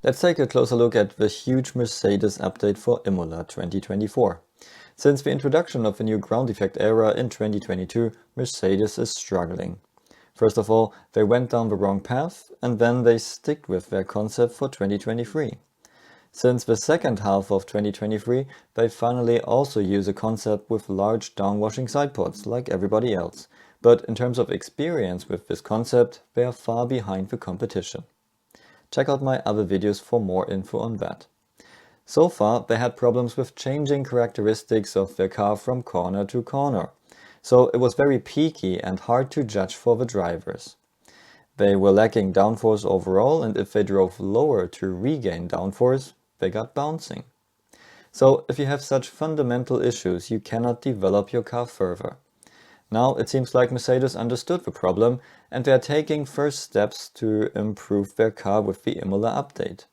Let's take a closer look at the huge Mercedes update for Imola 2024. Since the introduction of the new ground effect era in 2022, Mercedes is struggling. First of all, they went down the wrong path, and then they stick with their concept for 2023. Since the second half of 2023, they finally also use a concept with large downwashing side pods, like everybody else. But in terms of experience with this concept, they are far behind the competition. Check out my other videos for more info on that. So far, they had problems with changing characteristics of their car from corner to corner. So it was very peaky and hard to judge for the drivers. They were lacking downforce overall, and if they drove lower to regain downforce, they got bouncing. So if you have such fundamental issues, you cannot develop your car further. Now it seems like Mercedes understood the problem, and they are taking first steps to improve their car with the Imola update.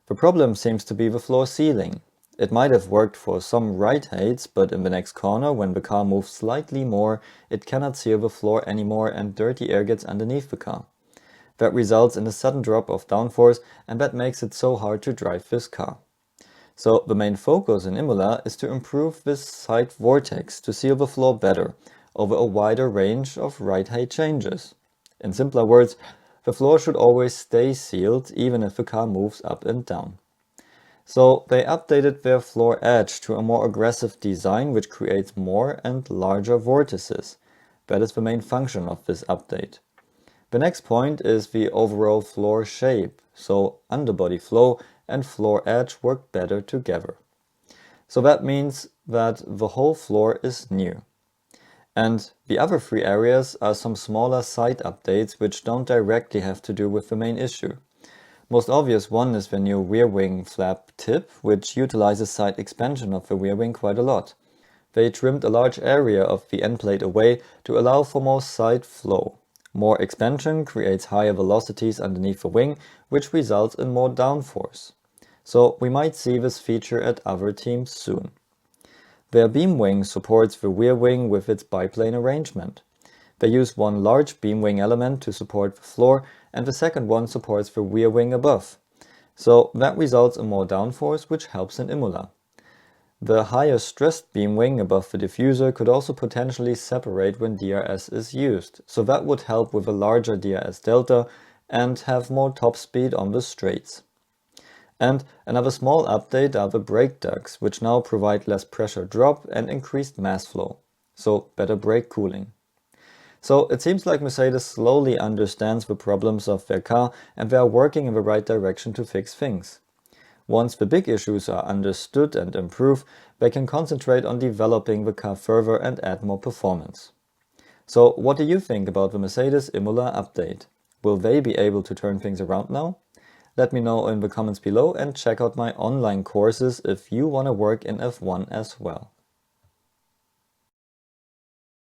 The problem seems to be the floor sealing. It might have worked for some right heights, but in the next corner, when the car moves slightly more, it cannot seal the floor anymore and dirty air gets underneath the car. That results in a sudden drop of downforce, and that makes it so hard to drive this car. So the main focus in Imola is to improve this side vortex to seal the floor better over a wider range of right height changes. In simpler words, the floor should always stay sealed even if the car moves up and down. So they updated their floor edge to a more aggressive design which creates more and larger vortices. That is the main function of this update. The next point is the overall floor shape, so underbody flow and floor edge work better together. So that means that the whole floor is new. And the other three areas are some smaller side updates which don't directly have to do with the main issue. Most obvious one is the new rear wing flap tip, which utilizes side expansion of the rear wing quite a lot. They trimmed a large area of the end plate away to allow for more side flow. More expansion creates higher velocities underneath the wing, which results in more downforce. So we might see this feature at other teams soon. Their beam wing supports the rear wing with its biplane arrangement. They use one large beam wing element to support the floor, and the second one supports the rear wing above. So that results in more downforce, which helps in Imola. The higher stressed beam wing above the diffuser could also potentially separate when DRS is used, so that would help with a larger DRS delta and have more top speed on the straights. And another small update are the brake ducts, which now provide less pressure drop and increased mass flow, so better brake cooling. So it seems like Mercedes slowly understands the problems of their car, and they are working in the right direction to fix things. Once the big issues are understood and improved, they can concentrate on developing the car further and add more performance. So what do you think about the Mercedes Imola update? Will they be able to turn things around now? Let me know in the comments below, and check out my online courses if you want to work in F1 as well.